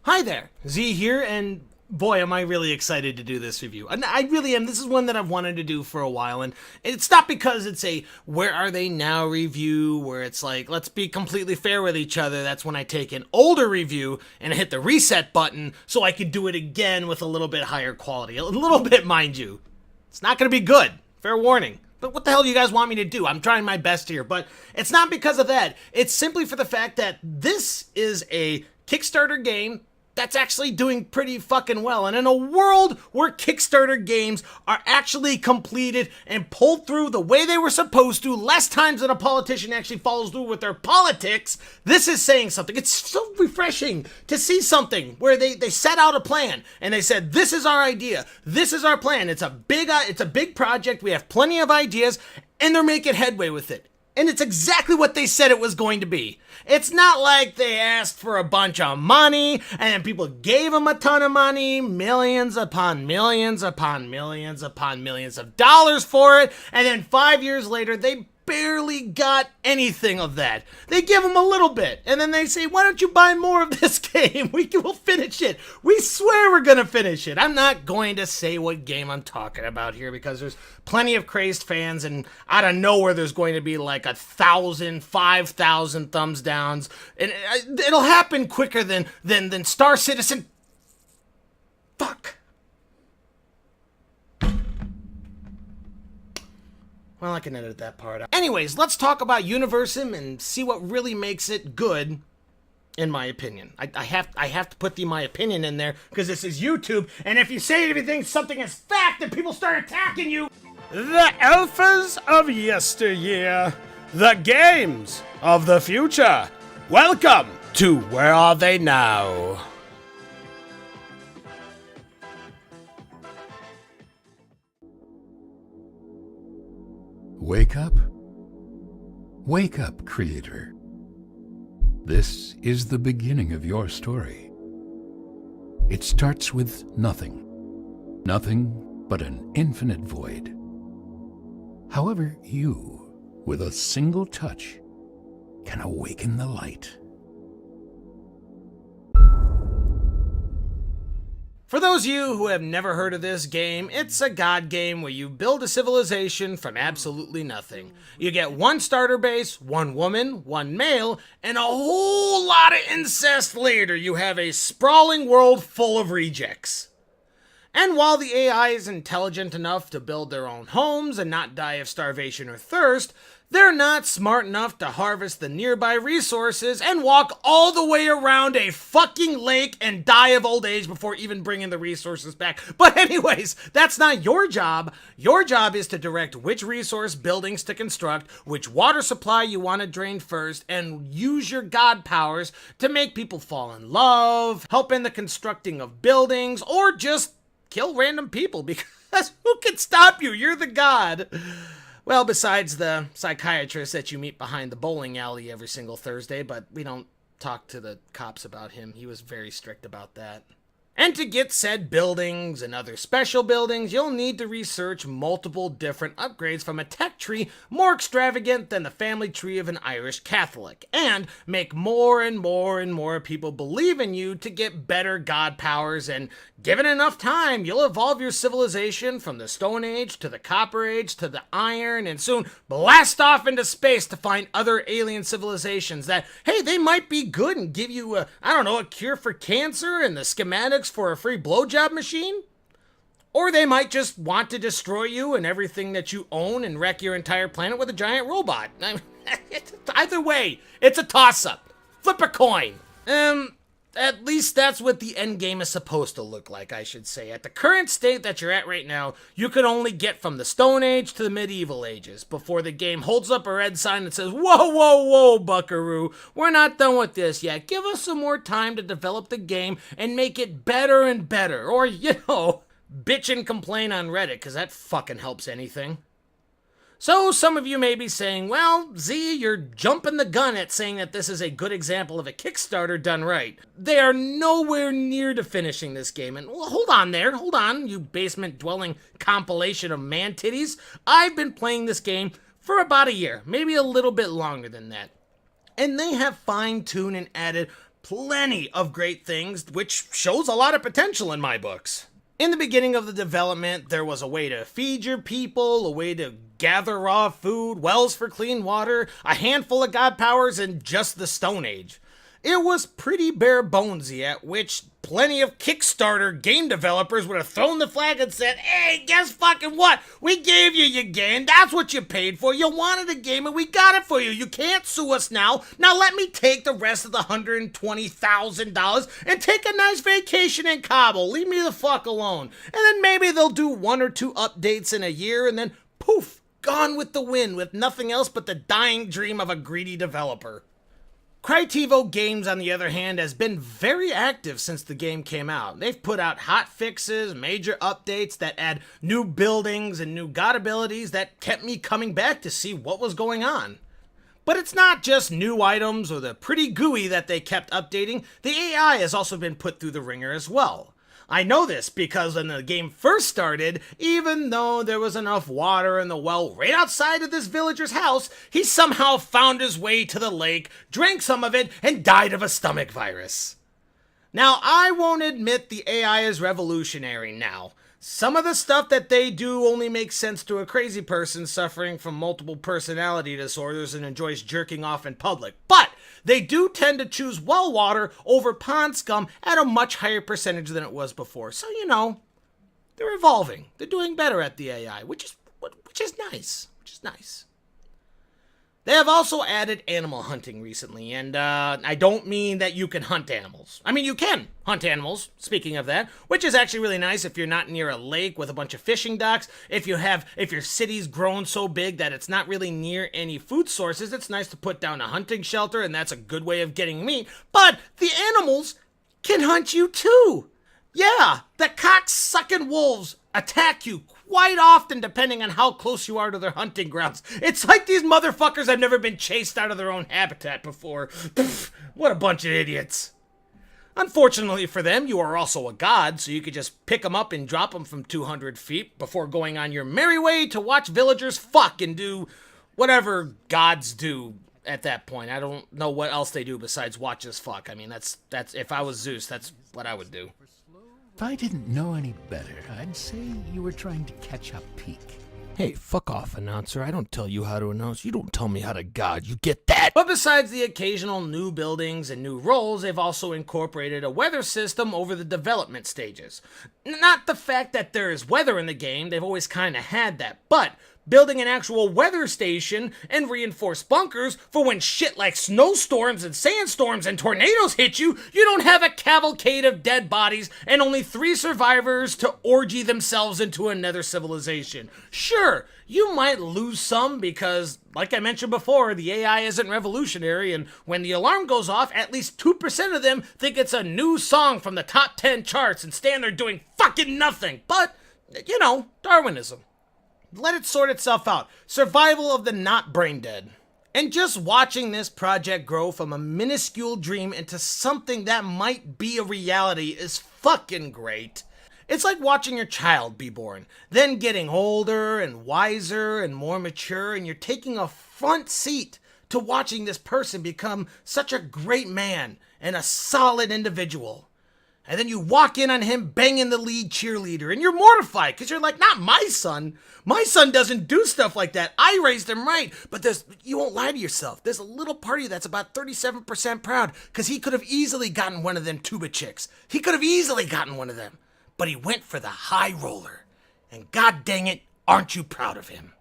Hi there, Z here, and boy, am I really excited to do this review. And I really am. This is one that I've wanted to do for a while, and it's not because it's a Where Are They Now review, where it's like, let's be completely fair with each other. That's when I take an older review and I hit the reset button so I could do it again with a little bit higher quality. A little bit, mind you. It's not going to be good. Fair warning. But what the hell do you guys want me to do? I'm trying my best here, but it's not because of that. It's simply for the fact that this is a Kickstarter game that's actually doing pretty fucking well. And in a world where Kickstarter games are actually completed and pulled through the way they were supposed to, less times than a politician actually follows through with their politics, this is saying something. It's so refreshing to see something where they set out a plan and they said, this is our idea. This is our plan. It's a big project. We have plenty of ideas and they're making headway with it. And it's exactly what they said it was going to be. It's not like they asked for a bunch of money and then people gave them a ton of money, millions upon millions upon millions upon millions of dollars for it, and then 5 years later they barely got anything of that. They give them a little bit, and then they say, why don't you buy more of this game? We'll finish it. We swear we're gonna finish it. I'm not going to say what game I'm talking about here because there's plenty of crazed fans, and out of nowhere there's going to be like 1,000, 5,000 thumbs downs, and it'll happen quicker than Star Citizen. Fuck. Well, I can edit that part out. Anyways, let's talk about Universim and see what really makes it good, in my opinion. I have to put my opinion in there because this is YouTube, and if you say something is fact, then people start attacking you. The alphas of yesteryear, the games of the future. Welcome to Where Are They Now? Wake up. Wake up, creator. This is the beginning of your story. It starts with nothing. Nothing but an infinite void. However, you, with a single touch, can awaken the light. For those of you who have never heard of this game, it's a god game where you build a civilization from absolutely nothing. You get one starter base, one woman, one male, and a whole lot of incest later. You have a sprawling world full of rejects. And while the AI is intelligent enough to build their own homes and not die of starvation or thirst, they're not smart enough to harvest the nearby resources and walk all the way around a fucking lake and die of old age before even bringing the resources back. But anyways, that's not your job. Your job is to direct which resource buildings to construct, which water supply you want to drain first, and use your god powers to make people fall in love, help in the constructing of buildings, or just kill random people because who can stop you? You're the god. Well, besides the psychiatrist that you meet behind the bowling alley every single Thursday, but we don't talk to the cops about him. He was very strict about that. And to get said buildings and other special buildings, you'll need to research multiple different upgrades from a tech tree more extravagant than the family tree of an Irish Catholic, and make more and more and more people believe in you to get better god powers, and given enough time, you'll evolve your civilization from the Stone Age to the Copper Age to the Iron, and soon blast off into space to find other alien civilizations that, hey, they might be good and give you a cure for cancer and the schematics for a free blowjob machine. Or they might just want to destroy you and everything that you own and wreck your entire planet with a giant robot. Either way, it's a toss-up. Flip a coin. At least that's what the end game is supposed to look like, I should say. At the current state that you're at right now, you can only get from the Stone Age to the Medieval Ages before the game holds up a red sign that says, whoa, whoa, whoa, buckaroo, we're not done with this yet. Give us some more time to develop the game and make it better and better. Or, bitch and complain on Reddit, because that fucking helps anything. So some of you may be saying, well, Z, you're jumping the gun at saying that this is a good example of a Kickstarter done right. They are nowhere near to finishing this game. And well, hold on, you basement-dwelling compilation of man titties. I've been playing this game for about a year, maybe a little bit longer than that. And they have fine-tuned and added Plenty of great things, which shows a lot of potential in my books. In the beginning of the development, there was a way to feed your people, a way to gather raw food, wells for clean water, a handful of god powers, and just the Stone Age. It was pretty bare bonesy, at which plenty of Kickstarter game developers would have thrown the flag and said, hey, guess fucking what? We gave you your game. That's what you paid for. You wanted a game and we got it for you. You can't sue us now. Now let me take the rest of the $120,000 and take a nice vacation in Cabo. Leave me the fuck alone. And then maybe they'll do 1 or 2 updates in a year and then poof, gone with the wind with nothing else but the dying dream of a greedy developer. Crytevo Games, on the other hand, has been very active since the game came out. They've put out hot fixes, major updates that add new buildings and new god abilities that kept me coming back to see what was going on. But it's not just new items or the pretty GUI that they kept updating, the AI has also been put through the ringer as well. I know this because when the game first started, even though there was enough water in the well right outside of this villager's house, he somehow found his way to the lake, drank some of it, and died of a stomach virus. Now, I won't admit the AI is revolutionary now. Some of the stuff that they do only makes sense to a crazy person suffering from multiple personality disorders and enjoys jerking off in public. But they do tend to choose well water over pond scum at a much higher percentage than it was before. So, you know, they're evolving. They're doing better at the AI, which is nice. They have also added animal hunting recently, and I don't mean that you can hunt animals. I mean, you can hunt animals, speaking of that, which is actually really nice if you're not near a lake with a bunch of fishing docks. If your city's grown so big that it's not really near any food sources, it's nice to put down a hunting shelter, and that's a good way of getting meat. But the animals can hunt you too. Yeah, the cock-sucking wolves attack you quite often depending on how close you are to their hunting grounds. It's like these motherfuckers have never been chased out of their own habitat before. Pfft, what a bunch of idiots. Unfortunately for them, you are also a god, so you could just pick them up and drop them from 200 feet before going on your merry way to watch villagers fuck and do whatever gods do at that point. I don't know what else they do besides watch us fuck. I mean, that's if I was Zeus, that's what I would do. If I didn't know any better, I'd say you were trying to catch up peak. Hey, fuck off, announcer. I don't tell you how to announce. You don't tell me how to god. You get that? But besides the occasional new buildings and new roles, they've also incorporated a weather system over the development stages. Not the fact that there is weather in the game, they've always kind of had that, but building an actual weather station and reinforced bunkers for when shit like snowstorms and sandstorms and tornadoes hit you, you don't have a cavalcade of dead bodies and only 3 survivors to orgy themselves into another civilization. Sure, you might lose some because, like I mentioned before, the AI isn't revolutionary, and when the alarm goes off, at least 2% of them think it's a new song from the top 10 charts and stand there doing fucking nothing. But, you know, Darwinism. Let it sort itself out. Survival of the not brain dead. And just watching this project grow from a minuscule dream into something that might be a reality is fucking great. It's like watching your child be born, then getting older and wiser and more mature, and you're taking a front seat to watching this person become such a great man and a solid individual. And then you walk in on him banging the lead cheerleader, and you're mortified because you're like, not my son. My son doesn't do stuff like that. I raised him right. But you won't lie to yourself. There's a little part of you that's about 37% proud because he could have easily gotten one of them tuba chicks. He could have easily gotten one of them. But he went for the high roller. And god dang it, aren't you proud of him?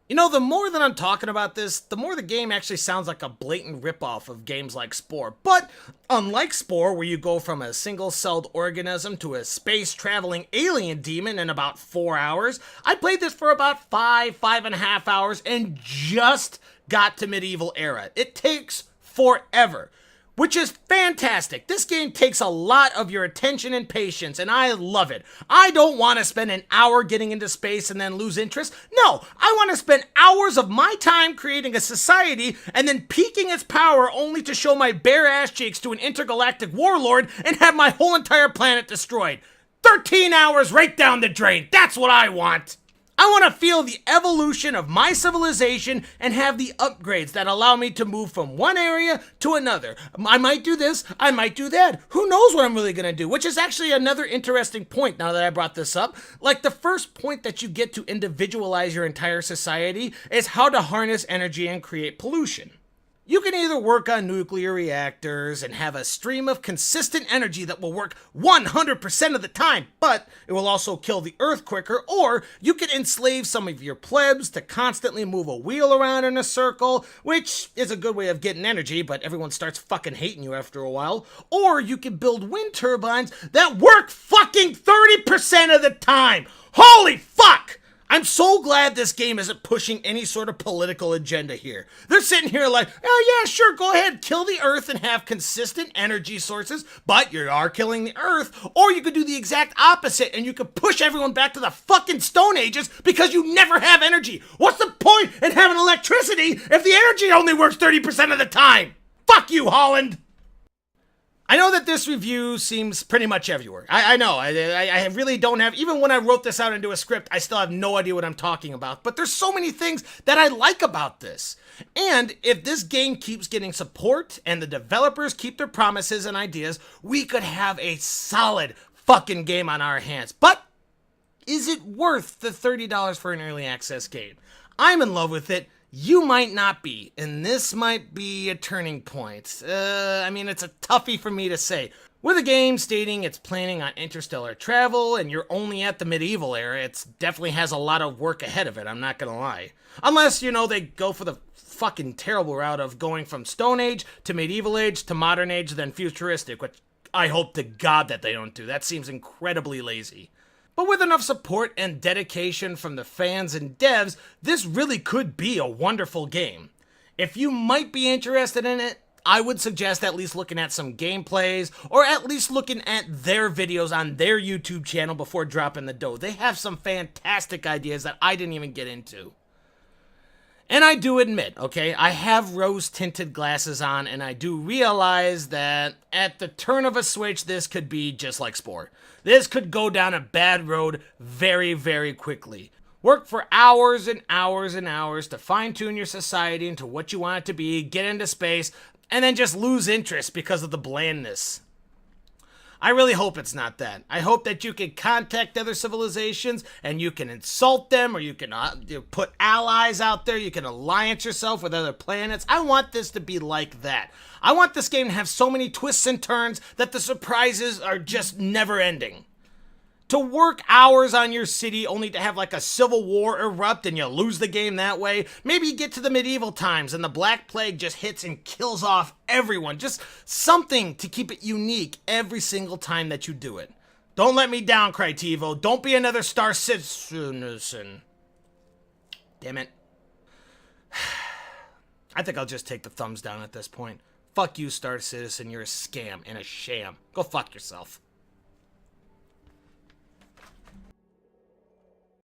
You know, the more that I'm talking about this, the more the game actually sounds like a blatant ripoff of games like Spore. But unlike Spore, where you go from a single-celled organism to a space-traveling alien demon in about 4 hours, I played this for about 5.5 hours, and just got to medieval era. It takes forever, which is fantastic. This game takes a lot of your attention and patience, and I love it. I don't want to spend an hour getting into space and then lose interest. No, I want to spend hours of my time creating a society and then peaking its power only to show my bare ass cheeks to an intergalactic warlord and have my whole entire planet destroyed. 13 hours right down the drain. That's what I want. I want to feel the evolution of my civilization and have the upgrades that allow me to move from one area to another. I might do this, I might do that. Who knows what I'm really going to do? Which is actually another interesting point now that I brought this up. Like, the first point that you get to individualize your entire society is how to harness energy and create pollution. You can either work on nuclear reactors and have a stream of consistent energy that will work 100% of the time, but it will also kill the earth quicker, or you can enslave some of your plebs to constantly move a wheel around in a circle, which is a good way of getting energy, but everyone starts fucking hating you after a while. Or you can build wind turbines that work fucking 30% of the time. Holy fuck! I'm so glad this game isn't pushing any sort of political agenda here. They're sitting here like, oh yeah, sure, go ahead, kill the earth and have consistent energy sources, but you are killing the earth. Or you could do the exact opposite and you could push everyone back to the fucking Stone Ages because you never have energy. What's the point in having electricity if the energy only works 30% of the time? Fuck you, Holland! I know that this review seems pretty much everywhere. I know, I really don't have, even when I wrote this out into a script, I still have no idea what I'm talking about. But there's so many things that I like about this. And if this game keeps getting support and the developers keep their promises and ideas, we could have a solid fucking game on our hands. But is it worth the $30 for an early access game? I'm in love with it. You might not be, and this might be a turning point. I mean, it's a toughie for me to say. With a game stating it's planning on interstellar travel and you're only at the medieval era, it definitely has a lot of work ahead of it, I'm not gonna lie. Unless, you know, they go for the fucking terrible route of going from Stone Age to medieval age to modern age, then futuristic, which I hope to God that they don't do. That seems incredibly lazy. But with enough support and dedication from the fans and devs, this really could be a wonderful game. If you might be interested in it, I would suggest at least looking at some gameplays, or at least looking at their videos on their YouTube channel before dropping the dough. They have some fantastic ideas that I didn't even get into. And I do admit, okay, I have rose-tinted glasses on, and I do realize that at the turn of a switch, this could be just like Spore. This could go down a bad road very, very quickly. Work for hours and hours and hours to fine-tune your society into what you want it to be, get into space, and then just lose interest because of the blandness. I really hope it's not that. I hope that you can contact other civilizations and you can insult them, or you can put allies out there, you can alliance yourself with other planets. I want this to be like that. I want this game to have so many twists and turns that the surprises are just never ending. To work hours on your city only to have like a civil war erupt and you lose the game that way. Maybe you get to the medieval times and the Black Plague just hits and kills off everyone. Just something to keep it unique every single time that you do it. Don't let me down, Crytevo. Don't be another Star Citizen. Damn it. I think I'll just take the thumbs down at this point. Fuck you, Star Citizen. You're a scam and a sham. Go fuck yourself.